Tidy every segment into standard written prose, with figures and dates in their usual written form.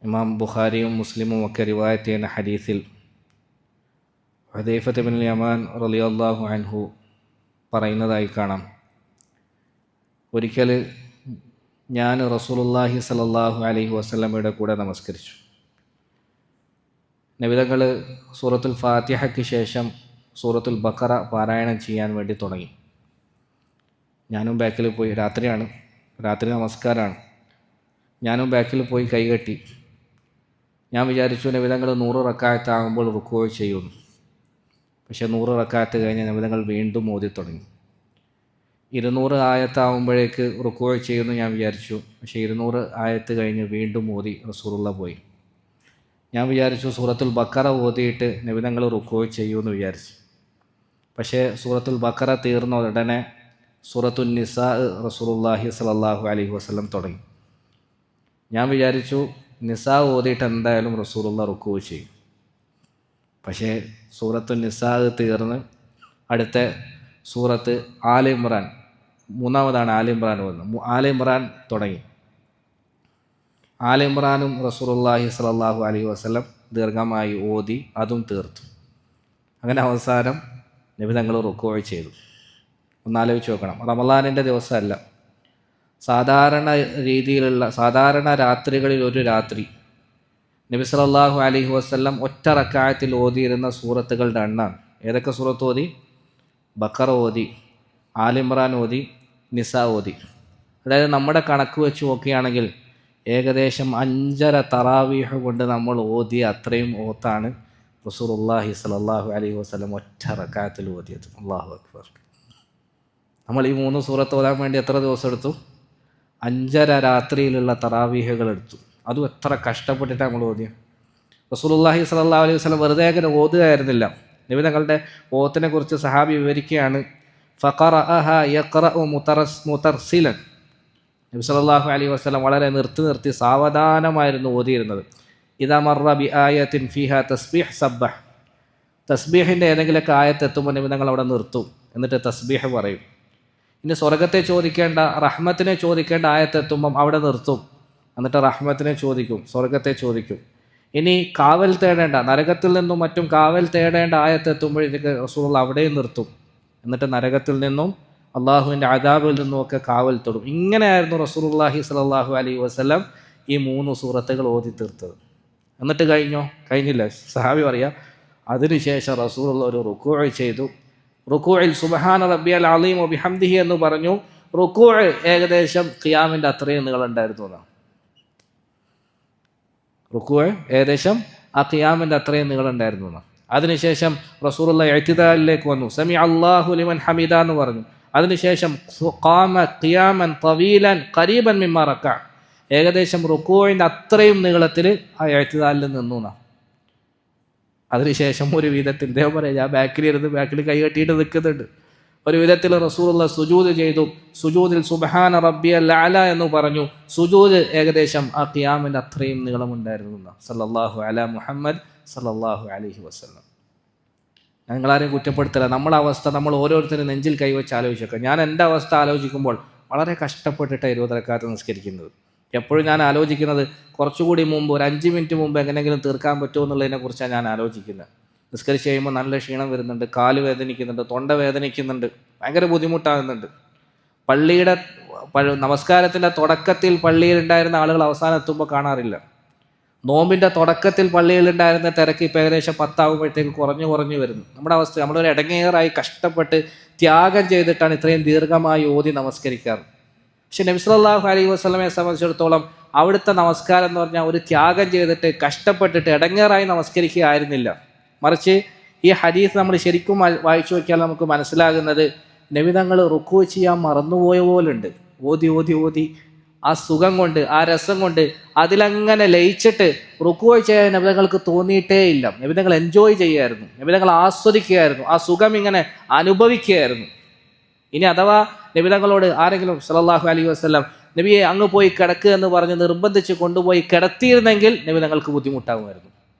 ഇമാം ബുഖാരിയും മുസ്ലിമും ഒക്കെ റിവായത്ത് ചെയ്യുന്ന ഹദീസിൽ ഹുദൈഫത്ത് ബിൻ യമാൻ റളിയല്ലാഹു അൻഹു പറയുന്നതായി കാണാം, ഒരിക്കൽ ഞാൻ റസൂലുള്ളാഹി സ്വല്ലല്ലാഹു അലൈഹി വസല്ലമയുടെ കൂടെ നമസ്കരിച്ചു. നബിതങ്ങൾ സൂറത്തുൽ ഫാത്തിഹയ്ക്ക് ശേഷം സൂറത്തുൽ ബഖറ പാരായണം ചെയ്യാൻ വേണ്ടി തുടങ്ങി. ഞാനും ബാക്കിൽ പോയി, രാത്രി നമസ്കാരമാണ്. ഞാനും ബാക്കിൽ പോയി കൈകെട്ടി. ഞാൻ വിചാരിച്ചു നബിതങ്ങൾ 100 റക്അത്ത് ആകുമ്പോൾ റുക്കൂ ചെയ്യുന്നു. പക്ഷേ 100 റക്അത്ത് കഴിഞ്ഞ് നബിതങ്ങൾ വീണ്ടും ഓതി തുടങ്ങി. 200 ആയത്താകുമ്പോഴേക്ക് റുക്കൂ ചെയ്യുന്നു ഞാൻ വിചാരിച്ചു. പക്ഷേ 200 ആയത്ത് കഴിഞ്ഞ് വീണ്ടും ഓതി റസൂലുള്ള പോയി. ഞാൻ വിചാരിച്ചു സൂറത്തുൽ ബഖറ ഓതിയിട്ട് നബിതങ്ങൾ റുക്കൂ ചെയ്യുമെന്ന് വിചാരിച്ചു. പക്ഷേ സൂറത്തുൽ ബഖറ തീർന്ന ഉടനെ സൂറത്തുൻ നിസാ റസൂലുള്ളാഹി സ്വല്ലല്ലാഹു അലൈഹി വസല്ലം തുടങ്ങി. ഞാൻ വിചാരിച്ചു നിസാ ഓതിയിട്ട് എന്തായാലും റസൂലുള്ള റുക്കൂ ചെയ്യും. പക്ഷേ സൂറത്തുൻ നിസാ തീർന്ന് അടുത്ത സൂറത്ത് ആൽ ഇമ്രാൻ, മൂന്നാമതാണ് ആൽ ഇമ്രാൻ വന്നത്. ആൽ ഇമ്രാൻ തുടങ്ങി. ആൽ ഇമ്രാനും റസൂലുള്ളാഹി സ്വല്ലല്ലാഹു അലൈഹി വസല്ലം ദീർഘമായി ഓതി, അതും തീർത്തു. അങ്ങനെ അവസാനം നബി തങ്ങൾ റുക്കൂ ചെയ്തു. ഒന്നാലോചിച്ച് നോക്കണം, റമളാനിൻ്റെ ദിവസമല്ല, സാധാരണ രാത്രികളിൽ ഒരു രാത്രി നബി സല്ലല്ലാഹു അലൈഹി വസല്ലം ഒറ്റ റക്അത്തിൽ ഓതിയിരുന്ന സൂറത്തുകളുടെ എണ്ണാണ്. ഏതൊക്കെ സൂറത്ത് ഓതി? ബഖറ ഓതി, ആൽ ഇമ്രാൻ ഓതി, നിസാ ഓതി. അതായത് നമ്മുടെ കണക്ക് വെച്ച് നോക്കുകയാണെങ്കിൽ ഏകദേശം 5.5 തറാവീഹ് കൊണ്ട് നമ്മൾ ഓതിയ അത്രയും ഓത്താണ് റസൂലുള്ളാഹി സ്വല്ലല്ലാഹു അലൈഹി വസല്ലം ഒറ്റ റക്അത്തിൽ ഓതിയത്. അല്ലാഹു അക്ബർ. നമ്മൾ ഈ 3 സൂറത്ത് ഓതാൻ വേണ്ടി എത്ര ദിവസം എടുത്തു? 5.5 രാത്രിയിലുള്ള തറാവീഹുകൾ എടുത്തു. അതും എത്ര കഷ്ടപ്പെട്ടിട്ടാണ് നമ്മൾ ഓതിയത്. റസൂലുള്ളാഹി സ്വല്ലല്ലാഹു അലൈഹി വസല്ലം വെറുതെ അങ്ങനെ ഓതുകയായിരുന്നില്ല. നബി തങ്ങളുടെ ഓത്തിനെ കുറിച്ച് സഹാബി വിവരിക്കുകയാണ്, ഫഖറഅഹ യഖറഉ മുതർസിലൻ. നബി സല്ലല്ലാഹു അലൈഹി വസല്ലം വളരെ നിർത്തി സാവധാനമായിരുന്നു ഓതിയിരുന്നത്. ഇദാ മർറ ബി ആയത്തിൻ ഫീഹാ തസ്ബീഹ് സബ്ബഹ്. തസ്ബീഹിൻ്റെ ഏതെങ്കിലുമൊക്കെ ആയത്തെത്തുമ്പോൾ നബി തങ്ങൾ അവിടെ നിർത്തും, എന്നിട്ട് തസ്ബീഹ് പറയും. ഇനി സ്വർഗത്തെ ചോദിക്കേണ്ട, റഹ്മത്തിനെ ചോദിക്കേണ്ട ആയത്തെത്തുമ്പം അവിടെ നിർത്തും, എന്നിട്ട് റഹ്മത്തിനെ ചോദിക്കും, സ്വർഗത്തെ ചോദിക്കും. ഇനി കാവൽ തേടേണ്ട, നരകത്തിൽ നിന്നും മറ്റും കാവൽ തേടേണ്ട ആയത്തെത്തുമ്പോഴേക്ക് റസൂലുള്ളാഹി അവിടെയും നിർത്തും, എന്നിട്ട് നരകത്തിൽ നിന്നും അള്ളാഹുവിൻ്റെ അദാബിൽ നിന്നുമൊക്കെ കാവൽ തൊടും. ഇങ്ങനെയായിരുന്നു റസൂലുള്ളാഹി സ്വല്ലല്ലാഹു അലൈഹി വസല്ലം ഈ 3 സൂറത്തുകൾ ഓതി തീർത്തത്. എന്നിട്ട് കഴിഞ്ഞില്ല. സഹാബി പറയാ, അതിനുശേഷം റസൂലുള്ള ഒരു റുക്കൂ ചെയ്തു. റുക്കൂഇൽ സുബ്ഹാന റബ്ബിയൽ അളീം വബിഹംദിഹി എന്ന് പറഞ്ഞു. റുക്കൂ ഏകദേശം ഖിയാമിൻ്റെ അത്രയും നീളമുണ്ടായിരുന്നു എന്നാണ്. റുക്കൂ ഏകദേശം ആ ഖിയാമിൻ്റെ അത്രയും നീളമുണ്ടായിരുന്നു എന്നാണ്. അതിനുശേഷം റസൂലുള്ളാഹി ഇഅ്തിദാലിലേക്ക് വന്നു, സമി അല്ലാഹു ലിമൻ ഹമിദ എന്ന് പറഞ്ഞു. അതിനുശേഷം ഖാമ ഖിയാമൻ തവീലൻ ഖരീബൻ മിമ്മാ റക്അ. ഏകദേശം റുക്കൂഇൻ്റെ അത്രയും നീളത്തിൽ ആ ഇഅ്തിദാലിൽ നിന്നു എന്നാണ്. അതിനുശേഷം ഒരു വിധത്തിൽ ഇദ്ദേഹം പറയാം, ഞാൻ ബാക്കിൽ കൈ കെട്ടിയിട്ട് നിൽക്കുന്നുണ്ട്. ഒരു വിധത്തിൽ റസൂലുള്ളാഹി സുജൂദ് ചെയ്തു. സുജൂദിൽ സുബ്ഹാന റബ്ബിയൽ അഅല എന്ന് പറഞ്ഞു. സുജൂദ് ഏകദേശം ആ ഖിയാമിൻ്റെ അത്രയും നീളമുണ്ടായിരുന്നു. സല്ലല്ലാഹു അലാ മുഹമ്മദ് സല്ലല്ലാഹു അലൈഹി വസല്ലം. ഞങ്ങളാരെയും കുറ്റപ്പെടുത്തില്ല. നമ്മുടെ അവസ്ഥ നമ്മൾ ഓരോരുത്തരും നെഞ്ചിൽ കൈവച്ച് ആലോചിച്ചേക്കാം. ഞാൻ എൻ്റെ അവസ്ഥ ആലോചിക്കുമ്പോൾ വളരെ കഷ്ടപ്പെട്ടിട്ടാണ് 20 റക്അത്ത് നിസ്കരിക്കുന്നത്. എപ്പോഴും ഞാൻ ആലോചിക്കുന്നത് കുറച്ചുകൂടി മുമ്പ്, ഒരു 5 മിനിറ്റ് മുമ്പ് എങ്ങനെയെങ്കിലും തീർക്കാൻ പറ്റുമോ എന്നുള്ളതിനെ കുറിച്ചാണ് ഞാൻ ആലോചിക്കുന്നത്. നിസ്കരിച്ച് കഴിയുമ്പോൾ നല്ല ക്ഷീണം വരുന്നുണ്ട്, കാല് വേദനിക്കുന്നുണ്ട്, തൊണ്ട വേദനിക്കുന്നുണ്ട്, ഭയങ്കര ബുദ്ധിമുട്ടാകുന്നുണ്ട്. പള്ളിയുടെ നമസ്കാരത്തിൻ്റെ തുടക്കത്തിൽ പള്ളിയിലുണ്ടായിരുന്ന ആളുകൾ അവസാനം എത്തുമ്പോൾ കാണാറില്ല. നോമ്പിൻ്റെ തുടക്കത്തിൽ പള്ളിയിലുണ്ടായിരുന്ന തിരക്ക് ഇപ്പോൾ ഏകദേശം 10 ആകുമ്പോഴത്തേക്ക് കുറഞ്ഞു വരുന്നു. നമ്മുടെ അവസ്ഥ, നമ്മളൊരു ഇടങ്ങേറായി കഷ്ടപ്പെട്ട് ത്യാഗം ചെയ്തിട്ടാണ് ഇത്രയും ദീർഘമായി ഓതി നമസ്കരിക്കാറ്. പക്ഷെ നബി സല്ലല്ലാഹു അലൈഹി വസല്ലമയെ സംബന്ധിച്ചിടത്തോളം അവിടുത്തെ നമസ്കാരം എന്ന് പറഞ്ഞാൽ ഒരു ത്യാഗം ചെയ്തിട്ട് കഷ്ടപ്പെട്ടിട്ട് ഇടങ്ങേറായി നമസ്കരിക്കുകയായിരുന്നില്ല. മറിച്ച് ഈ ഹദീസ് നമ്മൾ ശരിക്കും വായിച്ചു നോക്കിയാൽ നമുക്ക് മനസ്സിലാകുന്നത്, നബി തങ്ങൾ റുക്കൂ ചെയ്യാൻ മറന്നുപോയ പോലുണ്ട്. ഓതി ആ സുഖം കൊണ്ട്, ആ രസം കൊണ്ട് അതിലങ്ങനെ ലയിച്ചിട്ട് റുക്കൂ ചെയ്യാൻ നബി തങ്ങൾക്ക് തോന്നിയിട്ടേ ഇല്ല. നബി തങ്ങൾ എൻജോയ് ചെയ്യായിരുന്നു, നബി തങ്ങൾ ആസ്വദിക്കുകയായിരുന്നു, ആ സുഖം ഇങ്ങനെ അനുഭവിക്കുകയായിരുന്നു. ഇനി അഥവാ നബി തങ്ങളോട് ആരെങ്കിലും സല്ലല്ലാഹു അലൈഹി വസല്ലം നബിയെ അങ്ങ് പോയി കിടക്കുക എന്ന് പറഞ്ഞ് നിർബന്ധിച്ച് കൊണ്ടുപോയി കിടത്തിയിരുന്നെങ്കിൽ നബി തങ്ങൾക്ക് ബുദ്ധിമുട്ടാകുമായിരുന്നു.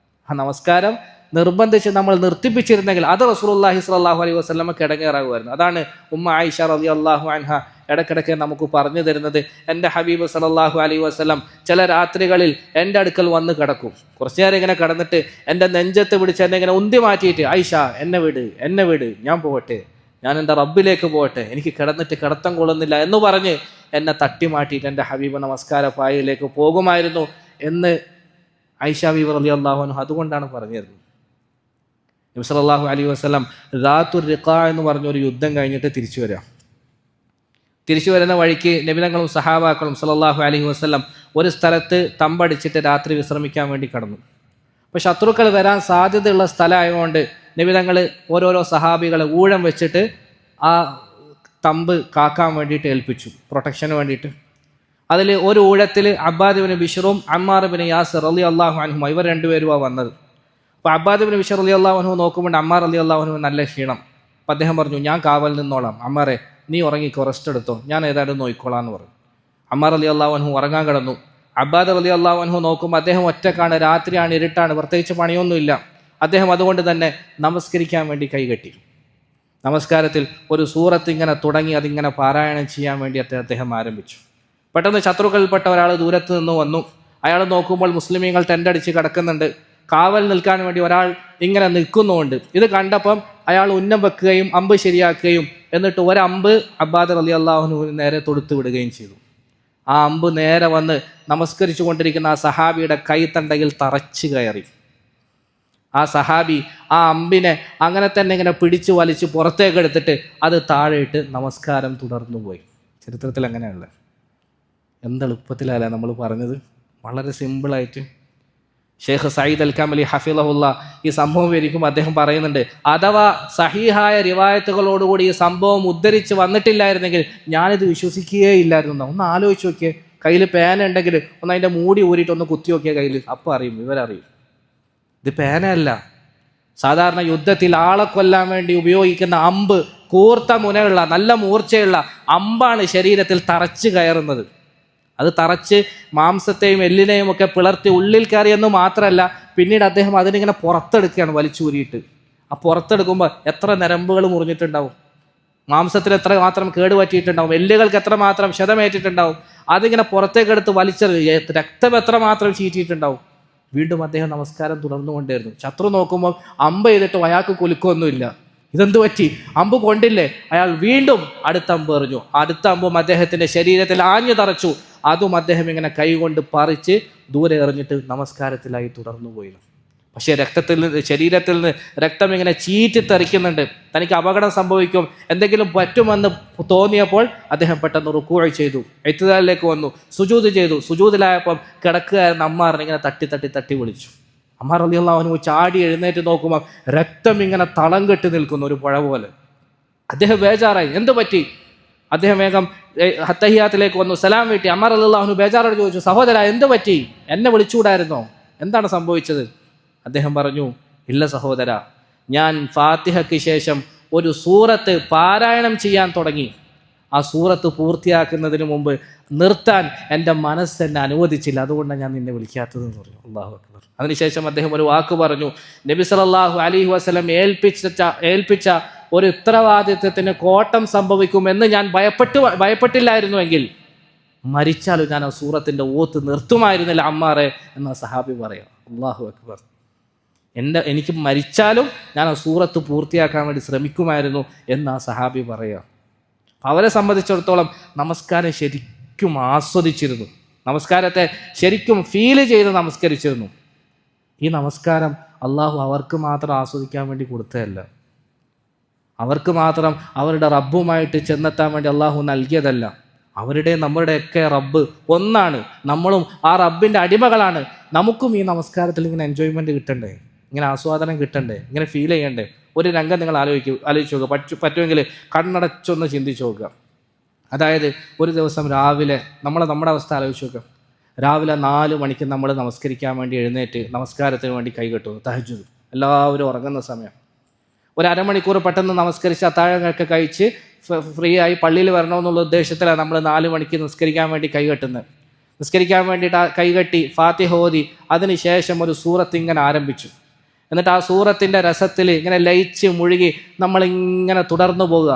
ആ നമസ്കാരം നിർബന്ധിച്ച് നമ്മൾ നിർത്തിപ്പിച്ചിരുന്നെങ്കിൽ അത് റസൂലുള്ളാഹി സ്വല്ലല്ലാഹു അലൈഹി വസല്ലമക്ക് ഇടങ്ങേറാകുമായിരുന്നു. അതാണ് ഉമ്മ ആയിഷ റളിയല്ലാഹു അൻഹ ഇടയ്ക്കിടയ്ക്ക് നമുക്ക് പറഞ്ഞു തരുന്നത്. എൻ്റെ ഹബീബ് സല്ലല്ലാഹു അലൈഹി വസല്ലം ചില രാത്രികളിൽ എൻ്റെ അടുക്കൽ വന്ന് കിടക്കും. കുറച്ചു നേരം ഇങ്ങനെ കിടന്നിട്ട് എൻ്റെ നെഞ്ചത്ത് പിടിച്ച് എന്നെ ഇങ്ങനെ ഉന്തി മാറ്റിയിട്ട്, ആയിഷ എന്നെ വിട്, ഞാൻ പോകട്ടെ, ഞാൻ എൻ്റെ റബ്ബിലേക്ക് പോകട്ടെ, എനിക്ക് കിടന്നിട്ട് കിടത്തം കൊള്ളുന്നില്ല എന്ന് പറഞ്ഞ് എന്നെ തട്ടി മാറ്റിയിട്ട് എൻ്റെ ഹബീബ് നമസ്കാര പായയിലേക്ക് പോകുമായിരുന്നു എന്ന് ആയിഷ ബീവി റളിയല്ലാഹു അൻഹ അതുകൊണ്ടാണ് പറഞ്ഞിരുന്നത്. നബി സല്ലല്ലാഹു അലൈഹി വസല്ലം ദാത്തുർ റിഖാ എന്ന് പറഞ്ഞൊരു യുദ്ധം കഴിഞ്ഞിട്ട് തിരിച്ചു വരുന്ന വഴിക്ക് നബിതങ്ങളും സഹാബാക്കളും സല്ലല്ലാഹു അലൈഹി വസല്ലം ഒരു സ്ഥലത്ത് തമ്പടിച്ചിട്ട് രാത്രി വിശ്രമിക്കാൻ വേണ്ടി കടന്നു. അപ്പോൾ ശത്രുക്കൾ വരാൻ സാധ്യതയുള്ള സ്ഥലമായതുകൊണ്ട് നബിതങ്ങൾ ഓരോരോ സഹാബികളെ ഊഴം വെച്ചിട്ട് ആ തമ്പ് കാക്കാൻ വേണ്ടിയിട്ട് ഏൽപ്പിച്ചു, പ്രൊട്ടക്ഷന് വേണ്ടിയിട്ട്. അതിൽ ഒരു ഊഴത്തിൽ അബ്ബാദ് ഇബ്നു ബിശ്റും അമ്മാർ ഇബ്നു യാസിർ റളിയല്ലാഹു അൻഹും ഇവർ രണ്ടുപേരുമാണ് വന്നത്. അപ്പോൾ അബ്ബാദ് ഇബ്നു ബിശ്ർ റളിയല്ലാഹു അൻഹു നോക്കുമ്പോൾ അമ്മാർ റളിയല്ലാഹു അൻഹു നല്ല ക്ഷീണം. അപ്പോൾ അദ്ദേഹം പറഞ്ഞു, ഞാൻ കാവൽ നിന്നോളാം, അമ്മാറെ നീ ഉറങ്ങിക്കോ, റെസ്റ്റ് എടുത്തോ, ഞാൻ ഏതായാലും നോക്കിക്കോളാം എന്ന് പറഞ്ഞു. അമ്മാർ റളിയല്ലാഹു അൻഹു ഉറങ്ങാൻ കിടന്നു. അബ്ബാദ് റളിയല്ലാഹു അൻഹു നോക്കുമ്പോൾ അദ്ദേഹം ഒറ്റക്കാണ്, രാത്രിയാണ്, ഇരുട്ടാണ്, പ്രത്യേകിച്ച് പണിയൊന്നുമില്ല. അദ്ദേഹം അതുകൊണ്ട് തന്നെ നമസ്കരിക്കാൻ വേണ്ടി കൈകെട്ടി. നമസ്കാരത്തിൽ ഒരു സൂറത്ത് ഇങ്ങനെ തുടങ്ങി അതിങ്ങനെ പാരായണം ചെയ്യാൻ വേണ്ടി അദ്ദേഹം ആരംഭിച്ചു. പെട്ടെന്ന് ശത്രുക്കളിൽപ്പെട്ട ഒരാൾ ദൂരത്ത് നിന്ന് വന്നു. അയാൾ നോക്കുമ്പോൾ മുസ്ലിമീങ്ങൾ ടെൻ്റടിച്ച് കിടക്കുന്നുണ്ട്. കാവൽ നിൽക്കാൻ വേണ്ടി ഒരാൾ ഇങ്ങനെ നിൽക്കുന്നുമുണ്ട്. ഇത് കണ്ടപ്പം അയാൾ ഉന്നം വെക്കുകയും അമ്പ് ശരിയാക്കുകയും എന്നിട്ട് ഒരമ്പ് അബ്ബാദ് റളിയല്ലാഹു അൻഹുവിന് നേരെ തൊടുത്തു വിടുകയും ചെയ്തു. ആ അമ്പ് നേരെ വന്ന് നമസ്കരിച്ചു കൊണ്ടിരിക്കുന്ന ആ സഹാബിയുടെ കൈത്തണ്ടയിൽ തറച്ചു കയറി. ആ സഹാബി ആ അമ്പിനെ അങ്ങനെ തന്നെ ഇങ്ങനെ പിടിച്ചു വലിച്ച് പുറത്തേക്ക് എടുത്തിട്ട് അത് താഴെയിട്ട് നമസ്കാരം തുടർന്നു പോയി. ചരിത്രത്തിൽ അങ്ങനെയുള്ള എന്തെളുപ്പത്തിലല്ലേ നമ്മൾ പറഞ്ഞത്, വളരെ സിമ്പിളായിട്ട്. ഷെയ്ഖ് സയ്യിദ് അൽ കമലി ഹഫിളഹുല്ല ഈ സംഭവം വിവരിക്കുമ്പോൾ അദ്ദേഹം പറയുന്നുണ്ട്, അഥവാ സഹീഹായ റിവായത്തുകളോടുകൂടി ഈ സംഭവം ഉദ്ധരിച്ച് വന്നിട്ടില്ലായിരുന്നെങ്കിൽ ഞാനിത് വിശ്വസിക്കുകയേ ഇല്ലായിരുന്നു. ഒന്ന് ആലോചിച്ച് നോക്കിയേ, കയ്യിൽ പേന ഉണ്ടെങ്കിൽ ഒന്ന് അതിൻ്റെ മൂടി ഊരിയിട്ട് ഒന്ന് കുത്തി നോക്കിയ കയ്യിൽ, അപ്പം അറിയും, ഇവരറിയും. ഇത് പേനയല്ല, സാധാരണ യുദ്ധത്തിൽ ആളെ കൊല്ലാൻ വേണ്ടി ഉപയോഗിക്കുന്ന അമ്പ്, കൂർത്ത മുനയുള്ള നല്ല മൂർച്ചയുള്ള അമ്പാണ് ശരീരത്തിൽ തറച്ച് കയറുന്നത്. അത് തറച്ച് മാംസത്തെയും എല്ലിനെയും ഒക്കെ പിളർത്തി ഉള്ളിൽ കയറിയെന്ന് മാത്രമല്ല, പിന്നീട് അദ്ദേഹം അതിനിങ്ങനെ പുറത്തെടുക്കുകയാണ് വലിച്ചൂരിയിട്ട്. ആ പുറത്തെടുക്കുമ്പോൾ എത്ര നരമ്പുകൾ മുറിഞ്ഞിട്ടുണ്ടാവും, മാംസത്തിന് എത്ര മാത്രം കേടുപറ്റിയിട്ടുണ്ടാവും, എല്ലുകൾക്ക് എത്ര മാത്രം ക്ഷതമേറ്റിട്ടുണ്ടാവും. അതിങ്ങനെ പുറത്തേക്കെടുത്ത് വലിച്ചെറിയുക, രക്തം എത്ര മാത്രം ചീറ്റിയിട്ടുണ്ടാവും. വീണ്ടും അദ്ദേഹം നമസ്കാരം തുടർന്നുകൊണ്ടേയിരുന്നു. ശത്രു നോക്കുമ്പോൾ അമ്പ് ചെയ്തിട്ടും അയാൾക്ക് കുലുക്കൊന്നുമില്ല. ഇതെന്ത് പറ്റി, അമ്പ് കൊണ്ടില്ലേ? അയാൾ വീണ്ടും അടുത്ത അമ്പ് എറിഞ്ഞു. അടുത്ത അമ്പും അദ്ദേഹത്തിൻ്റെ ശരീരത്തിൽ ആഞ്ഞു തറച്ചു. അതും അദ്ദേഹം ഇങ്ങനെ കൈകൊണ്ട് പറിച്ച് ദൂരെ എറിഞ്ഞിട്ട് നമസ്കാരത്തിലായി തുടർന്നു പോയി. പക്ഷേ ശരീരത്തിൽ നിന്ന് രക്തം ഇങ്ങനെ ചീറ്റിത്തെറിക്കുന്നുണ്ട്. തനിക്ക് അപകടം സംഭവിക്കും, എന്തെങ്കിലും പറ്റുമെന്ന് തോന്നിയപ്പോൾ അദ്ദേഹം പെട്ടെന്ന് റുക്കൂ ചെയ്തു, ഇത്തിദാലിലേക്ക് വന്നു, സുജൂദ് ചെയ്തു. സുജൂദിലായപ്പോൾ കിടക്കുകയായിരുന്ന അമ്മാറിനെ ഇങ്ങനെ തട്ടി വിളിച്ചു. അമ്മാർ റളിയല്ലാഹു അൻഹു ചാടി എഴുന്നേറ്റ് നോക്കുമ്പോൾ രക്തം ഇങ്ങനെ തളം കെട്ടി നിൽക്കുന്നു, ഒരു പുഴ പോലെ. അദ്ദേഹം ബേജാറായി, എന്ത് പറ്റി? അദ്ദേഹം വേഗം തഹിയ്യാത്തിലേക്ക് വന്നു, സലാം വീട്ടി. അമ്മാർ റളിയല്ലാഹു അൻഹു ബേജാറോട് ചോദിച്ചു, സഹോദര എന്ത് പറ്റി? എന്നെ വിളിച്ചുകൂടായിരുന്നോ? എന്താണ് സംഭവിച്ചത്? അദ്ദേഹം പറഞ്ഞു, ഇല്ല സഹോദര, ഞാൻ ഫാത്തിഹയ്ക്ക് ശേഷം ഒരു സൂറത്ത് പാരായണം ചെയ്യാൻ തുടങ്ങി. ആ സൂറത്ത് പൂർത്തിയാക്കുന്നതിന് മുമ്പ് നിർത്താൻ എൻ്റെ മനസ്സ് എന്നെ അനുവദിച്ചില്ല, അതുകൊണ്ടാണ് ഞാൻ നിന്നെ വിളിക്കാത്തതെന്ന് പറഞ്ഞു. അല്ലാഹു അക്ബർ. അതിനുശേഷം അദ്ദേഹം ഒരു വാക്ക് പറഞ്ഞു, നബി സല്ലല്ലാഹു അലൈഹി വസല്ലം ഏൽപ്പിച്ച ഒരു ഉത്തരവാദിത്വത്തിന് കോട്ടം സംഭവിക്കുമെന്ന് ഞാൻ ഭയപ്പെട്ടില്ലായിരുന്നുവെങ്കിൽ മരിച്ചാലും ഞാൻ ആ സൂറത്തിൻ്റെ ഓത്ത് നിർത്തുമായിരുന്നില്ല അമ്മാറെ എന്ന സഹാബി പറയാം. അല്ലാഹു അക്ബർ. എനിക്ക് മരിച്ചാലും ഞാൻ ആ സൂറത്ത് പൂർത്തിയാക്കാൻ വേണ്ടി ശ്രമിക്കുമായിരുന്നു എന്ന് ആ സഹാബി പറയാം. അവരെ സംബന്ധിച്ചിടത്തോളം നമസ്കാരം ശരിക്കും ആസ്വദിച്ചിരുന്നു, നമസ്കാരത്തെ ശരിക്കും ഫീൽ ചെയ്ത് നമസ്കരിച്ചിരുന്നു. ഈ നമസ്കാരം അള്ളാഹു അവർക്ക് മാത്രം ആസ്വദിക്കാൻ വേണ്ടി കൊടുത്തതല്ല, അവർക്ക് മാത്രം അവരുടെ റബ്ബുമായിട്ട് ചെന്നെത്താൻ വേണ്ടി അള്ളാഹു നൽകിയതല്ല. നമ്മുടെയൊക്കെ റബ്ബ് ഒന്നാണ്, നമ്മളും ആ റബ്ബിൻ്റെ അടിമകളാണ്. നമുക്കും ഈ നമസ്കാരത്തിൽ ഇങ്ങനെ എൻജോയ്മെൻറ്റ് കിട്ടണ്ടേ, ഇങ്ങനെ ആസ്വാദനം കിട്ടണ്ടേ, ഇങ്ങനെ ഫീൽ ചെയ്യണ്ടേ? ഒരു രംഗം നിങ്ങൾ ആലോചിച്ച് നോക്കുക, പറ്റുമെങ്കിൽ കണ്ണടച്ചൊന്ന് ചിന്തിച്ച് നോക്കുക. അതായത് ഒരു ദിവസം രാവിലെ നമ്മുടെ അവസ്ഥ ആലോചിച്ച് നോക്കുക. രാവിലെ 4 മണിക്ക് നമ്മൾ നമസ്കരിക്കാൻ വേണ്ടി എഴുന്നേറ്റ് നമസ്കാരത്തിന് വേണ്ടി കൈകെട്ടുന്നു. തഹജ്ജുദ്, എല്ലാവരും ഉറങ്ങുന്ന സമയം. ഒരു അരമണിക്കൂർ പെട്ടെന്ന് നമസ്കരിച്ച് അത്താഴമൊക്കെ കഴിച്ച് ഫ്രീ ആയി പള്ളിയിൽ വരണമെന്നുള്ള ഉദ്ദേശത്തിലാണ് നമ്മൾ 4 മണിക്ക് നിസ്കരിക്കാൻ വേണ്ടി കൈകെട്ടുന്നത്. നിസ്കരിക്കാൻ വേണ്ടിയിട്ട് കൈകെട്ടി ഫാത്തിഹ ഓതി അതിനുശേഷം ഒരു സൂറത്ത് ഇങ്ങനെ ആരംഭിച്ചു. എന്നിട്ട് ആ സൂറത്തിൻ്റെ രസത്തിൽ ഇങ്ങനെ ലയിച്ച് മുഴുകി നമ്മളിങ്ങനെ തുടർന്നു പോകുക.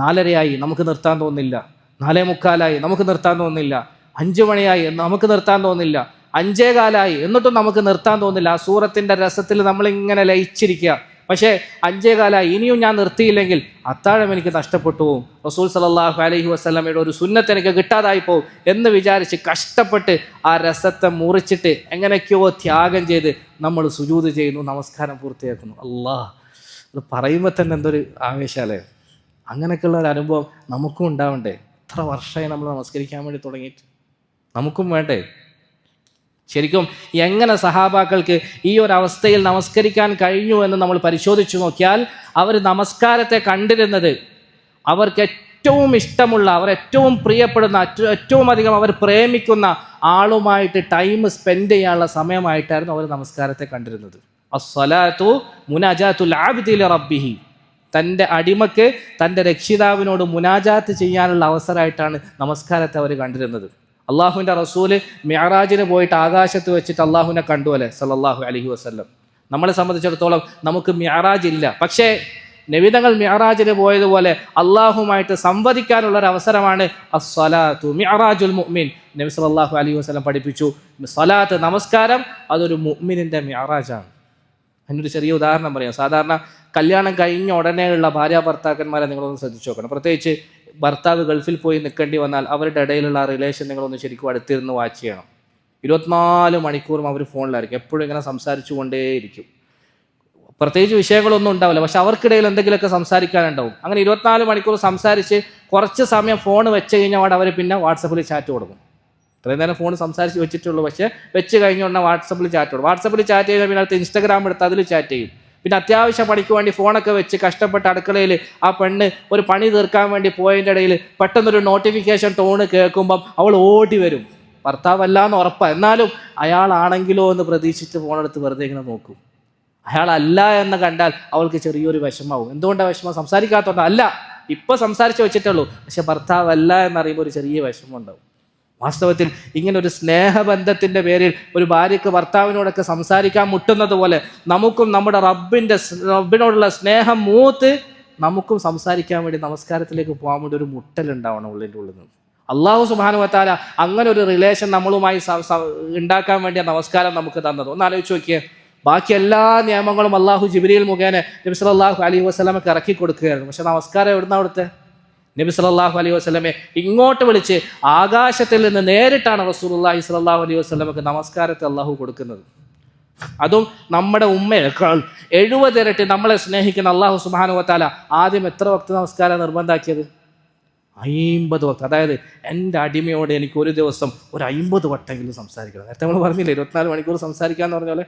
4:30 നമുക്ക് നിർത്താൻ തോന്നില്ല. 4:45 നമുക്ക് നിർത്താൻ തോന്നുന്നില്ല. 5 മണിയായി നമുക്ക് നിർത്താൻ തോന്നുന്നില്ല. 5:15 എന്നിട്ടും നമുക്ക് നിർത്താൻ തോന്നുന്നില്ല. ആ സൂറത്തിൻ്റെ രസത്തിൽ നമ്മളിങ്ങനെ ലയിച്ചിരിക്കുക. പക്ഷേ 5:15 ഇനിയും ഞാൻ നിർത്തിയില്ലെങ്കിൽ അത്താഴം എനിക്ക് നഷ്ടപ്പെട്ടു പോകും, റസൂൽ സല്ലല്ലാഹു അലൈഹി വസല്ലമയുടെ ഒരു സുന്നത്ത് എനിക്ക് കിട്ടാതായി പോകും എന്ന് വിചാരിച്ച് കഷ്ടപ്പെട്ട് ആ രസത്തെ മുറിച്ചിട്ട് എങ്ങനെയൊക്കെയോ ത്യാഗം ചെയ്ത് നമ്മൾ സുജൂദ് ചെയ്യുന്നു, നമസ്കാരം പൂർത്തിയാക്കുന്നു. അല്ലാഹ്, അത് പറയുമ്പോൾ തന്നെ എന്തൊരു ആവേശമല്ലേ. അങ്ങനെയൊക്കെയുള്ള ഒരു അനുഭവം നമുക്കും ഉണ്ടാവണ്ടേ? എത്ര വർഷമായി നമ്മൾ നമസ്കരിക്കാൻ വേണ്ടി തുടങ്ങിയിട്ട്? നമുക്കും വേണ്ടേ? ശരിക്കും എങ്ങനെ സഹാബാക്കൾക്ക് ഈ ഒരു അവസ്ഥയിൽ നമസ്കരിക്കാൻ കഴിഞ്ഞു എന്ന് നമ്മൾ പരിശോധിച്ചു നോക്കിയാൽ, അവർ നമസ്കാരത്തെ കണ്ടിരുന്നത് അവർക്ക് ഏറ്റവും ഇഷ്ടമുള്ള, അവർ ഏറ്റവും പ്രിയപ്പെടുന്ന, ഏറ്റവും അധികം അവർ പ്രേമിക്കുന്ന ആളുമായിട്ട് ടൈം സ്പെൻഡ് ചെയ്യാനുള്ള സമയമായിട്ടായിരുന്നു അവർ നമസ്കാരത്തെ കണ്ടിരുന്നത്. അസ്സലാത്തു മുനാജാത്തുൽ അബ്ദി ലിറബ്ബിഹി, തൻ്റെ അടിമക്ക് തൻ്റെ രക്ഷിതാവിനോട് മുനാജാത്ത് ചെയ്യാനുള്ള അവസരമായിട്ടാണ് നമസ്കാരത്തെ അവർ കണ്ടിരുന്നത്. അള്ളാഹുവിൻ്റെ റസൂല് മിഅ്റാജിന് പോയിട്ട് ആകാശത്ത് വെച്ചിട്ട് അള്ളാഹുവിനെ കണ്ടു അല്ലേ സല്ലല്ലാഹു അലൈഹി വസല്ലം. നമ്മളെ സംബന്ധിച്ചിടത്തോളം നമുക്ക് മിഅ്റാജ് ഇല്ല. പക്ഷേ നബിതങ്ങൾ മിഅ്റാജിന് പോയതുപോലെ അള്ളാഹുമായിട്ട് സംവദിക്കാനുള്ളൊരു അവസരമാണ് അസ്സലാത്തു മിഅ്റാജുൽ മുഅ്മിൻ. നബി സല്ലല്ലാഹു അലൈഹി വസല്ലം പഠിപ്പിച്ചു, സലാത്ത്, നമസ്കാരം, അതൊരു മുഅ്മിനിൻ്റെ മിഅ്റാജാണ്. അതിനൊരു ചെറിയ ഉദാഹരണം പറയാം. സാധാരണ കല്യാണം കഴിഞ്ഞ ഉടനെയുള്ള ഭാര്യ ഭർത്താക്കന്മാരെ നിങ്ങളൊന്ന് ശ്രദ്ധിച്ചു നോക്കണം. പ്രത്യേകിച്ച് ഭർത്താവ് ഗൾഫിൽ പോയി നിൽക്കേണ്ടി വന്നാൽ അവരുടെ ഇടയിലുള്ള ആ റിലേഷൻ നിങ്ങളൊന്ന് ശരിക്കും അടുത്തിരുന്ന് വാച്ച് ചെയ്യണം. 24 മണിക്കൂറും അവർ ഫോണിലായിരിക്കും, എപ്പോഴും ഇങ്ങനെ സംസാരിച്ചു കൊണ്ടേയിരിക്കും. പ്രത്യേകിച്ച് വിഷയങ്ങളൊന്നും ഉണ്ടാവില്ല, പക്ഷെ അവർക്കിടയിൽ എന്തെങ്കിലുമൊക്കെ സംസാരിക്കാനുണ്ടാവും. അങ്ങനെ 24 മണിക്കൂർ സംസാരിച്ച് കുറച്ച് സമയം ഫോൺ വെച്ച് കഴിഞ്ഞാൽ അവർ പിന്നെ വാട്സപ്പിൽ ചാറ്റ് കൊടുക്കും. ഇത്രയും നേരം ഫോൺ സംസാരിച്ച് വെച്ചിട്ടുള്ളൂ, പക്ഷേ വെച്ച് കഴിഞ്ഞ ഉടനെ വാട്സപ്പിൽ ചാറ്റ് കൊടുക്കും. വാട്സപ്പിൽ ചാറ്റ് ചെയ്താൽ പിന്നെ അടുത്ത് ഇൻസ്റ്റാഗ്രാം എടുത്ത് അതിൽ ചാറ്റ് ചെയ്യും. പിന്നെ അത്യാവശ്യ പണിക്ക് വേണ്ടി ഫോണൊക്കെ വെച്ച് കഷ്ടപ്പെട്ട അടുക്കളയിൽ ആ പെണ്ണ് ഒരു പണി തീർക്കാൻ വേണ്ടി പോയതിൻ്റെ ഇടയിൽ പെട്ടെന്നൊരു നോട്ടിഫിക്കേഷൻ ടോണ് കേൾക്കുമ്പം അവൾ ഓടി വരും. ഭർത്താവല്ലാന്ന് ഉറപ്പാണ്, എന്നാലും അയാളാണെങ്കിലോ എന്ന് പ്രതീക്ഷിച്ച് ഫോണെടുത്ത് വെറുതെ ഇങ്ങനെ നോക്കും. അയാളല്ല എന്ന് കണ്ടാൽ അവൾക്ക് ചെറിയൊരു വിഷമാവും. എന്തുകൊണ്ടാണ് വിഷമം? സംസാരിക്കാത്തതുകൊണ്ട് അല്ല, ഇപ്പം സംസാരിച്ച് വെച്ചിട്ടുള്ളൂ, പക്ഷെ ഭർത്താവല്ല എന്നറിയുമ്പോൾ ഒരു ചെറിയ വിഷമം ഉണ്ടാവും. വാസ്തവത്തിൽ ഇങ്ങനെ ഒരു സ്നേഹബന്ധത്തിൻ്റെ പേരിൽ ഒരു ഭാര്യയ്ക്ക് ഭർത്താവിനോടൊക്കെ സംസാരിക്കാൻ മുട്ടുന്നത് പോലെ നമുക്കും നമ്മുടെ റബ്ബിനോടുള്ള സ്നേഹം മൂത്ത് നമുക്കും സംസാരിക്കാൻ വേണ്ടി നമസ്കാരത്തിലേക്ക് പോകാൻ വേണ്ടി ഒരു മുട്ടലുണ്ടാവണം ഉള്ളിൻ്റെ ഉള്ളിൽ നിന്ന്. അള്ളാഹു സുബ്ഹാനഹു വ തആല അങ്ങനെ ഒരു റിലേഷൻ നമ്മളുമായി ഉണ്ടാക്കാൻ വേണ്ടിയാണ് നമസ്കാരം നമുക്ക് തന്നത്. ഒന്ന് ആലോചിച്ച് നോക്കിയേ. ബാക്കി എല്ലാ നിയമങ്ങളും അള്ളാഹു ജിബ്രീൽ മുഖേന നബി സല്ലല്ലാഹു അലൈഹി വസല്ലമക്ക് ഇറക്കി കൊടുക്കുകയായിരുന്നു. പക്ഷെ നമസ്കാരം എവിടുന്ന അവിടുത്തെ? നബി സല്ലല്ലാഹു അലൈഹി വസല്ലമയെ ഇങ്ങോട്ട് വിളിച്ച് ആകാശത്തിൽ നിന്ന് നേരിട്ടാണ് റസൂലുള്ളാഹി സ്വല്ലല്ലാഹു അലൈഹി വസല്ലമക്ക് നമസ്കാരത്തെ അള്ളാഹു കൊടുക്കുന്നത്. അതും നമ്മുടെ ഉമ്മയേക്കാൾ 70 ഇരട്ടി നമ്മളെ സ്നേഹിക്കുന്ന അള്ളാഹു സുബ്ഹാനഹു വ തആല ആദ്യം എത്ര വക്ത് നമസ്കാരം നിർബന്ധമാക്കിയത്? 50 വക്ത്. അതായത് എൻ്റെ അടിമയോട് എനിക്ക് ഒരു ദിവസം ഒരു 50 വട്ടെങ്കിലും സംസാരിക്കണം. നേരത്തെ നമ്മൾ പറഞ്ഞില്ലേ 24 മണിക്കൂർ സംസാരിക്കാന്ന് പറഞ്ഞ പോലെ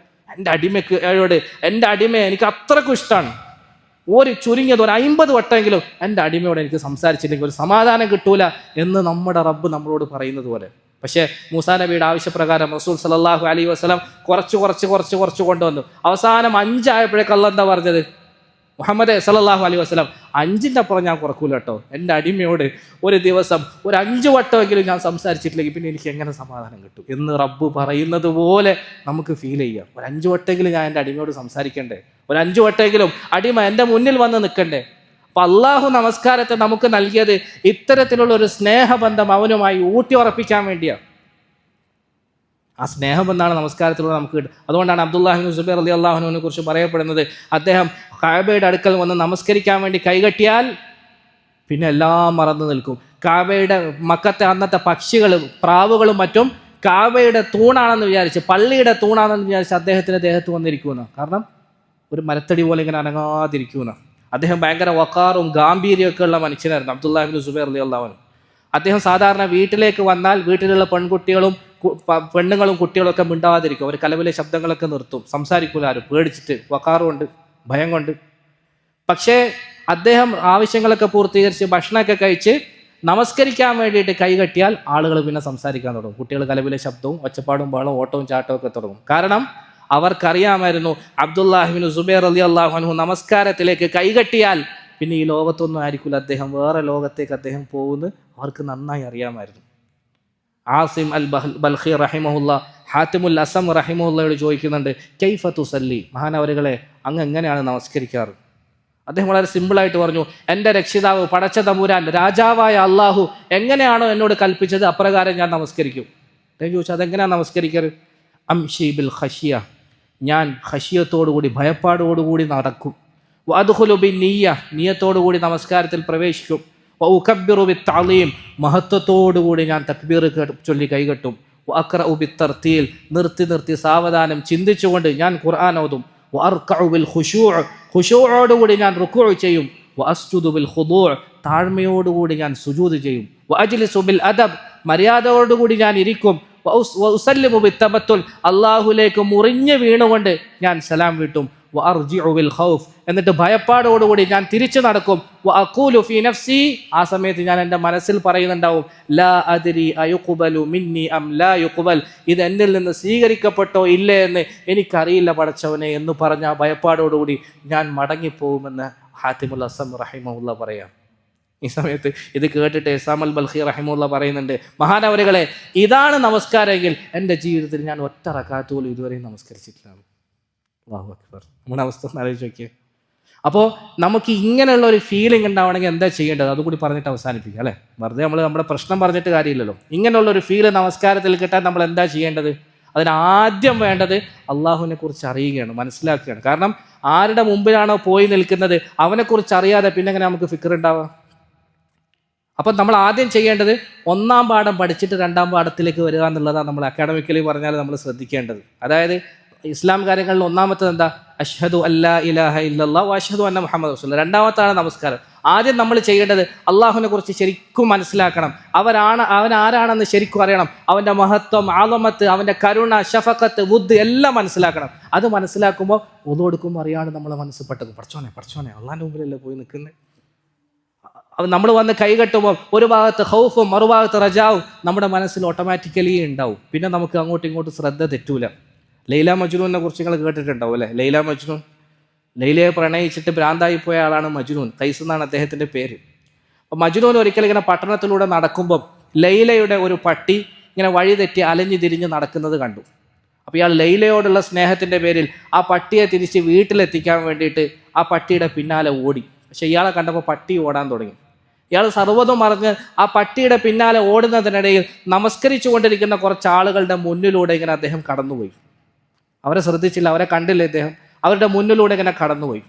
എൻ്റെ അടിമയെ എനിക്ക് അത്രക്കും ഇഷ്ടമാണ്. ഒരു ചുരുങ്ങിയത് ഒരു 50 വട്ടമെങ്കിലും എൻ്റെ അടിമയോട് എനിക്ക് സംസാരിച്ചില്ലെങ്കിൽ ഒരു സമാധാനം കിട്ടൂല എന്ന് നമ്മുടെ റബ്ബ് നമ്മളോട് പറയുന്നത് പോലെ. പക്ഷേ മൂസാ നബിയുടെ ആവശ്യപ്രകാരം റസൂൽ സല്ലല്ലാഹു അലൈഹി വസല്ലം കുറച്ച് കൊണ്ടുവന്നു. അവസാനം 5 ആയപ്പോഴേക്ക് അല്ലാഹ് എന്താ പറഞ്ഞത്? മുഹമ്മദ് സല്ലല്ലാഹു അലൈഹി വസല്ലം 5ൻ്റെ അപ്പുറം ഞാൻ കുറക്കൂല കേട്ടോ. എൻ്റെ അടിമയോട് ഒരു ദിവസം ഒരു 5 വട്ടമെങ്കിലും ഞാൻ സംസാരിച്ചിട്ടില്ലെങ്കിൽ പിന്നെ എനിക്ക് എങ്ങനെ സമാധാനം കിട്ടും എന്ന് റബ്ബ് പറയുന്നത് പോലെ നമുക്ക് ഫീൽ ചെയ്യാം. ഒരു 5 വട്ടമെങ്കിലും ഞാൻ എൻ്റെ അടിമയോട് സംസാരിക്കണ്ടേ? ഒരു 5 വട്ടമെങ്കിലും അടിമ എൻ്റെ മുന്നിൽ വന്ന് നിൽക്കണ്ടേ? അപ്പം അള്ളാഹു നമസ്കാരത്തെ നമുക്ക് നൽകിയത് ഇത്തരത്തിലുള്ള ഒരു സ്നേഹബന്ധം അവനുമായി ഊട്ടി ഉറപ്പിക്കാൻ വേണ്ടിയാണ്. ആ സ്നേഹബന്ധമാണ് നമസ്കാരത്തിലൂടെ നമുക്ക് കിട്ടും. അതുകൊണ്ടാണ് അബ്ദുല്ലാഹി ഇബ്നു സുബൈർ റളിയല്ലാഹു അൻഹുവിനെ കുറിച്ച് പറയപ്പെടുന്നത്, അദ്ദേഹം കഅബയുടെ അടുക്കൽ വന്ന് നമസ്കരിക്കാൻ വേണ്ടി കൈകെട്ടിയാൽ പിന്നെ എല്ലാം മറന്നു നിൽക്കും. കഅബയുടെ മക്കത്തെ അന്നത്തെ പക്ഷികളും പ്രാവുകളും മറ്റും കഅബയുടെ തൂണാണെന്ന് വിചാരിച്ച്, പള്ളിയുടെ തൂണാണെന്ന് വിചാരിച്ച് അദ്ദേഹത്തിൻ്റെ ദേഹത്ത് വന്നിരിക്കുമെന്ന്. കാരണം ഒരു മരത്തടി പോലെ ഇങ്ങനെ അനങ്ങാതിരിക്കുന്ന അദ്ദേഹം ഭയങ്കര വഖാറും ഗാംഭീര്യമൊക്കെ ഉള്ള മനുഷ്യനായിരുന്നു അബ്ദുല്ലാഹി ഇബ്നു സുബൈർ റളിയല്ലാഹു അൻഹു. അദ്ദേഹം സാധാരണ വീട്ടിലേക്ക് വന്നാൽ വീട്ടിലുള്ള പെണ്ണുങ്ങളും കുട്ടികളൊക്കെ മിണ്ടാതിരിക്കും. അവർ കലവിലെ ശബ്ദങ്ങളൊക്കെ നിർത്തും, സംസാരിക്കൂല ആരും, പേടിച്ചിട്ട്, വഖാറുകൊണ്ട്, ഭയം കൊണ്ട്. പക്ഷേ അദ്ദേഹം ആവശ്യങ്ങളൊക്കെ പൂർത്തീകരിച്ച് ഭക്ഷണമൊക്കെ കഴിച്ച് നമസ്കരിക്കാൻ വേണ്ടിയിട്ട് കൈകെട്ടിയാൽ ആളുകൾ പിന്നെ സംസാരിക്കാൻ തുടങ്ങും. കുട്ടികൾ കലവിലെ ശബ്ദവും ഒച്ചപ്പാടും ബഹളവും ഓട്ടവും ചാട്ടവും ഒക്കെ തുടങ്ങും. കാരണം അവർക്കറിയാമായിരുന്നു അബ്ദുല്ലാഹി ഇബ്നു സുബൈർ റളിയല്ലാഹു അൻഹു നമസ്കാരത്തിലേക്ക് കൈകെട്ടിയാൽ പിന്നെ ഈ ലോകത്തൊന്നും ആയിരിക്കില്ല, അദ്ദേഹം വേറെ ലോകത്തേക്ക് അദ്ദേഹം പോകുന്നത് അവർക്ക് നന്നായി അറിയാമായിരുന്നു. ആസിം അൽ ബൽഖി റഹിമഹുല്ല ഹാത്തിമുൽ അസം റഹിമഹുല്ലയോട് ചോദിക്കുന്നുണ്ട്, കൈഫ തുസല്ലി, മഹാനവരുകളെ അങ്ങ് എങ്ങനെയാണ് നമസ്കരിക്കാറ്? അദ്ദേഹം വളരെ സിമ്പിളായിട്ട് പറഞ്ഞു, എൻ്റെ രക്ഷിതാവ് പടച്ച തമ്പുരാൻ രാജാവായ അള്ളാഹു എങ്ങനെയാണോ എന്നോട് കൽപ്പിച്ചത് അപ്രകാരം ഞാൻ നമസ്കരിക്കും. അദ്ദേഹം ചോദിച്ചു, അതെങ്ങനെയാണ് നമസ്കരിക്കാറ്? അംഷി ബിൽ ഖശിയ, ഞാൻ ഖശിയത്തോടുകൂടി ഭയപ്പാടോടുകൂടി നടക്കും. വഅദ്ഖുലു ബിൻ നിയ്യ, നിയ്യത്തോടുകൂടി നമസ്കാരത്തിൽ പ്രവേശിക്കും. വഉകബ്ബിറു ബിത്തഅലീം, മഹത്വത്തോടുകൂടി ഞാൻ തക്ബീർ ചൊല്ലി കൈകെട്ടും. വഅഖ്റഉ ബിത്തർതീൽ, നിർത്തി സാവധാനം ചിന്തിച്ചുകൊണ്ട് ഞാൻ ഖുർആൻ ഓതും. വഅർകഉ ബിൽ ഖുശൂഅ്, ഖുശൂഅോടുകൂടി ഞാൻ റുക്ഊ ചെയ്യും. വഅസ്ജുദു ബിൽ ഖുദൂഅ്, താഴ്മയോടുകൂടി ഞാൻ സുജൂദ് ചെയ്യും. വഅജ്ലിസു ബിൽ അദബ്, മര്യാദയോടുകൂടി ഞാൻ ഇരിക്കും. വഉസല്ലിമു ബിത്തബത്തുൽ, അല്ലാഹുവിലേക്ക് മുറിഞ്ഞു വീണുകൊണ്ട് ഞാൻ സലാം വീട്ടും. വഅർജിഉ ബിൽ ഖൗഫ്, എന്നിട്ട് ഭയപ്പാടോടുകൂടി ഞാൻ തിരിച്ചു നടക്കും. വഅഖൂലു ഫീ നഫ്സി, ആ സമയത്ത് ഞാൻ എൻ്റെ മനസ്സിൽ പറയുന്നുണ്ടാവും, ലാ അദ്രി അയുഖ്ബലു മിന്നി അം ലാ യുഖ്ബൽ, ഇത് എന്നിൽ നിന്ന് സ്വീകരിക്കപ്പെട്ടോ ഇല്ലേ എന്ന് എനിക്കറിയില്ല പടച്ചവനെ എന്ന് പറഞ്ഞ ഭയപ്പാടോടുകൂടി ഞാൻ മടങ്ങിപ്പോകുമെന്ന് ഹാത്തിമുൽ അസം റഹിമഹുല്ല പറയാം. ഈ സമയത്ത് ഇത് കേട്ടിട്ട് ഇസാം അൽ ബൽഖി റഹിമഹുല്ല പറയുന്നുണ്ട്, മഹാനവരുകളെ, ഇതാണ് നമസ്കാരമെങ്കിൽ എൻ്റെ ജീവിതത്തിൽ ഞാൻ ഒറ്റ റക്അത്ത് പോലും ഇതുവരെയും നമസ്കരിച്ചിട്ടില്ല. അല്ലാഹു അക്ബർ. നമ്മുടെ അവസ്ഥ ഒന്ന് ആലോചിച്ച് നോക്കിയേ. അപ്പോൾ നമുക്ക് ഇങ്ങനെയുള്ള ഒരു ഫീലിംഗ് ഉണ്ടാവണമെങ്കിൽ എന്താ ചെയ്യേണ്ടത്? അതുകൂടി പറഞ്ഞിട്ട് അവസാനിപ്പിക്കുക അല്ലേ? വെറുതെ നമ്മുടെ പ്രശ്നം പറഞ്ഞിട്ട് കാര്യമില്ലല്ലോ. ഇങ്ങനെയുള്ളൊരു ഫീല് നമസ്കാരത്തിൽ കിട്ടാൻ നമ്മൾ എന്താ ചെയ്യേണ്ടത്? അതിനാദ്യം വേണ്ടത് അള്ളാഹുവിനെ കുറിച്ച് അറിയുകയാണ്, മനസ്സിലാക്കുകയാണ്. കാരണം ആരുടെ മുമ്പിലാണോ പോയി നിൽക്കുന്നത് അവനെക്കുറിച്ച് അറിയാതെ പിന്നെ എങ്ങനെ നമുക്ക് ഫിക്ർ ഉണ്ടാവുക? അപ്പം നമ്മൾ ആദ്യം ചെയ്യേണ്ടത് ഒന്നാം പാഠം പഠിച്ചിട്ട് രണ്ടാം പാഠത്തിലേക്ക് വരിക എന്നുള്ളതാണ് നമ്മൾ അക്കാഡമിക്കലി പറഞ്ഞാൽ നമ്മൾ ശ്രദ്ധിക്കേണ്ടത്. അതായത് ഇസ്ലാം കാര്യങ്ങളിൽ ഒന്നാമത്തത് എന്താ? അഷ്ഹദു അല്ലാ ഇലാഹ ഇല്ലല്ലാഹ് വഅഷ്ഹദു അന്ന മുഹമ്മദ് റസൂലുള്ളാഹ്. രണ്ടാമത്താണ് നമസ്കാരം. ആദ്യം നമ്മൾ ചെയ്യേണ്ടത് അള്ളാഹുവിനെ കുറിച്ച് ശരിക്കും മനസ്സിലാക്കണം. അവൻ ആരാണെന്ന് ശരിക്കും അറിയണം. അവൻ്റെ മഹത്വം, ആളമത്ത്, അവൻ്റെ കരുണ, ഷഫഖത്ത്, വുദ് എല്ലാം മനസ്സിലാക്കണം. അത് മനസ്സിലാക്കുമ്പോൾ വുദു എടുക്കുമ്പോൾ അറിയാണ് നമ്മളെ മനസ്സ് പെട്ടത്, പഠിച്ചോനെ അള്ളാഹിൻ്റെ മുമ്പിലല്ലേ പോയി നിൽക്കുന്നത്. നമ്മൾ വന്ന് കൈകെട്ടുമ്പോൾ ഒരു ഭാഗത്ത് ഖൗഫും മറുഭാഗത്ത് റജാവും നമ്മുടെ മനസ്സിൽ ഓട്ടോമാറ്റിക്കലി ഉണ്ടാവും. പിന്നെ നമുക്ക് അങ്ങോട്ടും ഇങ്ങോട്ടും ശ്രദ്ധ തെറ്റൂല. ലൈല മജ്നൂനെ കുറിച്ച് നിങ്ങൾ കേട്ടിട്ടുണ്ടാവും അല്ലേ? ലൈല മജ്നൂൻ, ലൈലയെ പ്രണയിച്ചിട്ട് ഭ്രാന്തായി പോയ ആളാണ് മജ്നൂൻ. ഖൈസ് എന്നാണ് അദ്ദേഹത്തിൻ്റെ പേര്. അപ്പോൾ മജ്നൂൻ ഒരിക്കലും ഇങ്ങനെ പട്ടണത്തിലൂടെ നടക്കുമ്പം ലൈലയുടെ ഒരു പട്ടി ഇങ്ങനെ വഴി തെറ്റി അലഞ്ഞു തിരിഞ്ഞ് നടക്കുന്നത് കണ്ടു. അപ്പോൾ ഇയാൾ ലൈലയോടുള്ള സ്നേഹത്തിൻ്റെ പേരിൽ ആ പട്ടിയെ തിരിച്ച് വീട്ടിലെത്തിക്കാൻ വേണ്ടിയിട്ട് ആ പട്ടിയുടെ പിന്നാലെ ഓടി. പക്ഷേ ഇയാളെ കണ്ടപ്പോൾ പട്ടി ഓടാൻ തുടങ്ങി. ഇയാൾ സർവ്വതും മറിഞ്ഞ് ആ പട്ടിയുടെ പിന്നാലെ ഓടുന്നതിനിടയിൽ നമസ്കരിച്ചു കൊണ്ടിരിക്കുന്ന കുറച്ച് ആളുകളുടെ മുന്നിലൂടെ ഇങ്ങനെ അദ്ദേഹം കടന്നുപോയി. അവരെ ശ്രദ്ധിച്ചില്ല, അവരെ കണ്ടില്ല ഇദ്ദേഹം. അവരുടെ മുന്നിലൂടെ ഇങ്ങനെ കടന്നുപോയി.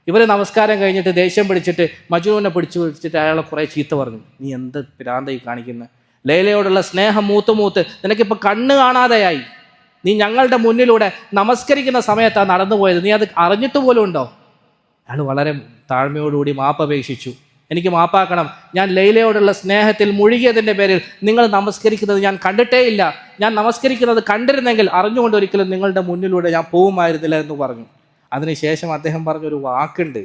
ഇവർ നമസ്കാരം കഴിഞ്ഞിട്ട് ദേഷ്യം പിടിച്ചിട്ട് മജ്നൂനെ പിടിച്ചിട്ട് അയാളെ കുറേ ചീത്ത പറഞ്ഞു. നീ എന്ത് ഭ്രാന്തായി കാണിക്കുന്നത്? ലൈലയോടുള്ള സ്നേഹം മൂത്ത് നിനക്കിപ്പോൾ കണ്ണ് കാണാതെയായി. നീ ഞങ്ങളുടെ മുന്നിലൂടെ നമസ്കരിക്കുന്ന സമയത്താണ് നടന്നുപോയത്, നീ അത് അറിഞ്ഞിട്ട് പോലും ഉണ്ടോ? അയാൾ വളരെ താഴ്മയോടുകൂടി മാപ്പപേക്ഷിച്ചു. എനിക്ക് മാപ്പാക്കണം, ഞാൻ ലൈലയോടുള്ള സ്നേഹത്തിൽ മുഴുകിയതിൻ്റെ പേരിൽ നിങ്ങൾ നമസ്കരിക്കുന്നത് ഞാൻ കണ്ടിട്ടേ ഇല്ല. ഞാൻ നമസ്കരിക്കുന്നത് കണ്ടിരുന്നെങ്കിൽ അറിഞ്ഞുകൊണ്ട് ഒരിക്കലും നിങ്ങളുടെ മുന്നിലൂടെ ഞാൻ പോവുമായിരുന്നില്ല എന്ന് പറഞ്ഞു. അതിനുശേഷം അദ്ദേഹം പറഞ്ഞൊരു വാക്കുണ്ട്,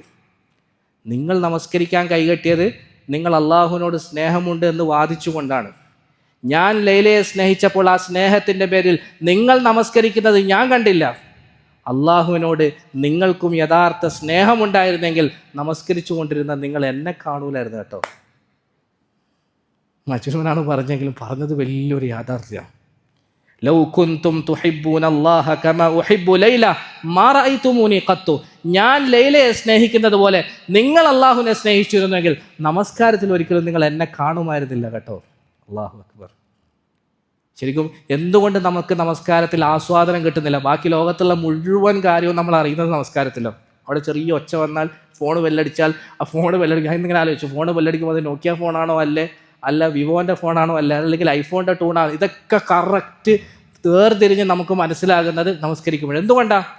നിങ്ങൾ നമസ്കരിക്കാൻ കൈകെട്ടിയത് നിങ്ങൾ അള്ളാഹുവിനോട് സ്നേഹമുണ്ട് എന്ന് വാദിച്ചുകൊണ്ടാണ്. ഞാൻ ലൈലയെ സ്നേഹിച്ചപ്പോൾ ആ സ്നേഹത്തിൻ്റെ പേരിൽ നിങ്ങൾ നമസ്കരിക്കുന്നത് ഞാൻ കണ്ടില്ല. അള്ളാഹുവിനോട് നിങ്ങൾക്കും യഥാർത്ഥ സ്നേഹമുണ്ടായിരുന്നെങ്കിൽ നമസ്കരിച്ചു കൊണ്ടിരുന്ന നിങ്ങൾ എന്നെ കാണൂലായിരുന്നു കേട്ടോ. മജ്നൂനാണ് പറഞ്ഞെങ്കിലും പറഞ്ഞത് വലിയൊരു യാഥാർത്ഥ്യമാണ്. ലൗ കുന്തും തുഹിബ്ബൂന അല്ലാഹ കമാ ഉഹിബ്ബു ലൈല മാ റഅയ്തുമൂനി ഖത്തു, ഞാൻ ലൈലയെ സ്നേഹിക്കുന്നത് പോലെ നിങ്ങൾ അള്ളാഹുവിനെ സ്നേഹിച്ചിരുന്നെങ്കിൽ നമസ്കാരത്തിൽ ഒരിക്കലും നിങ്ങൾ എന്നെ കാണുമായിരുന്നില്ല കേട്ടോ. അല്ലാഹു അക്ബർ. ശരിക്കും എന്തുകൊണ്ട് നമുക്ക് നമസ്കാരത്തിൽ ആസ്വാദനം കിട്ടുന്നില്ല? ബാക്കി ലോകത്തുള്ള മുഴുവൻ കാര്യവും നമ്മൾ അറിയുന്നത് നമസ്കാരത്തിലോ. അവിടെ ചെറിയ ഒച്ച വന്നാൽ, ഫോൺ ബെല്ലടിച്ചാൽ ആ ഫോൺ ബെല്ലടിക്കും. ഞാൻ ഇങ്ങനെ ആലോചിച്ചു, ഫോൺ ബെല്ലടിക്കുമ്പോൾ അത് നോക്കിയ ഫോണാണോ അല്ല വിവോൻ്റെ ഫോണാണോ അല്ലെങ്കിൽ ഐഫോണിൻ്റെ ടൂണാണോ? ഇതൊക്കെ കറക്റ്റ് വേർതിരിഞ്ഞ് നമുക്ക് മനസ്സിലാകുന്നത് നമസ്കരിക്കുമ്പോൾ. എന്തുകൊണ്ടാണ്?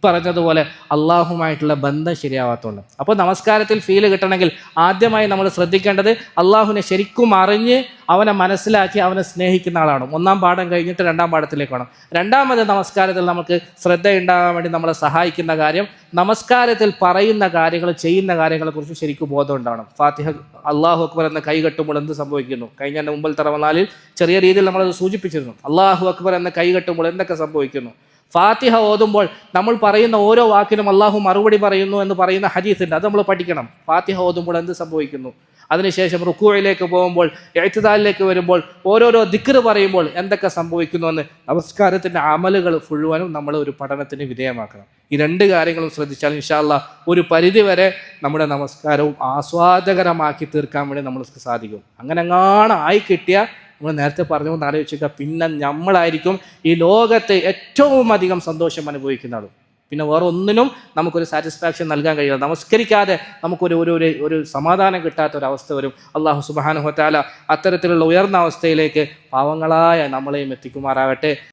പറഞ്ഞതുപോലെ അള്ളാഹുമായിട്ടുള്ള ബന്ധം ശരിയാവാത്തതുകൊണ്ട്. അപ്പോൾ നമസ്കാരത്തിൽ ഫീല് കിട്ടണമെങ്കിൽ ആദ്യമായി നമ്മൾ ശ്രദ്ധിക്കേണ്ടത് അള്ളാഹുവിനെ ശരിക്കും അറിഞ്ഞ് അവനെ മനസ്സിലാക്കി അവനെ സ്നേഹിക്കുന്ന ആളാണ്. ഒന്നാം പാഠം കഴിഞ്ഞിട്ട് രണ്ടാം പാഠത്തിലേക്ക് വേണം. രണ്ടാമത് നമസ്കാരത്തിൽ നമുക്ക് ശ്രദ്ധയുണ്ടാകാൻ വേണ്ടി നമ്മളെ സഹായിക്കുന്ന കാര്യം, നമസ്കാരത്തിൽ പറയുന്ന കാര്യങ്ങൾ, ചെയ്യുന്ന കാര്യങ്ങളെക്കുറിച്ച് ശരിക്കും ബോധം ഉണ്ടാവണം. ഫാത്തിഹ അള്ളാഹു അക്ബർ എന്ന കൈ കെട്ടുമ്പോൾ എന്ത് സംഭവിക്കുന്നു? കഴിഞ്ഞ മുമ്പത്തെ റമളാനിൽ ചെറിയ രീതിയിൽ നമ്മളത് സൂചിപ്പിച്ചിരുന്നു. അള്ളാഹു അക്ബർ എന്ന കൈ കെട്ടുമ്പോൾ എന്തൊക്കെ സംഭവിക്കുന്നു? ഫാത്തിഹ ഓതുമ്പോൾ നമ്മൾ പറയുന്ന ഓരോ വാക്കിനും അള്ളാഹു മറുപടി പറയുന്നു എന്ന് പറയുന്ന ഹദീസുണ്ട്, അത് നമ്മൾ പഠിക്കണം. ഫാത്തിഹ ഓതുമ്പോൾ എന്ത് സംഭവിക്കുന്നു? അതിനുശേഷം റുക്കൂഇലേക്ക് പോകുമ്പോൾ, ഇഅ്തിദാലിലേക്ക് വരുമ്പോൾ, ഓരോരോ ദിക്ർ പറയുമ്പോൾ എന്തൊക്കെ സംഭവിക്കുന്നുവെന്ന് നമസ്കാരത്തിൻ്റെ അമലുകൾ മുഴുവനും നമ്മൾ ഒരു പഠനത്തിന് വിധേയമാക്കണം. ഈ രണ്ട് കാര്യങ്ങളും ശ്രദ്ധിച്ചാൽ ഇൻഷാ അല്ലാഹ് ഒരു പരിധിവരെ നമ്മുടെ നമസ്കാരവും ആസ്വാദകരമാക്കി തീർക്കാൻ വേണ്ടി നമ്മൾക്ക് സാധിക്കും. അങ്ങനെ ആയി കിട്ടിയാൽ നമ്മൾ നേരത്തെ പറഞ്ഞുകൊണ്ട് ആലോചിക്കുക, പിന്നെ നമ്മളായിരിക്കും ഈ ലോകത്ത് ഏറ്റവും അധികം സന്തോഷം അനുഭവിക്കുന്ന ആളും. പിന്നെ വേറെ ഒന്നിനും നമുക്കൊരു സാറ്റിസ്ഫാക്ഷൻ നൽകാൻ കഴിയില്ല. നമസ്കരിക്കാതെ നമുക്കൊരു ഒരു ഒരു സമാധാനം കിട്ടാത്ത ഒരവസ്ഥ വരും. അല്ലാഹു സുബ്ഹാനഹു വ തആല അത്തരത്തിലുള്ള ഉയർന്ന അവസ്ഥയിലേക്ക് പാവങ്ങളായ നമ്മളെയും എത്തിക്കുമാറാകട്ടെ.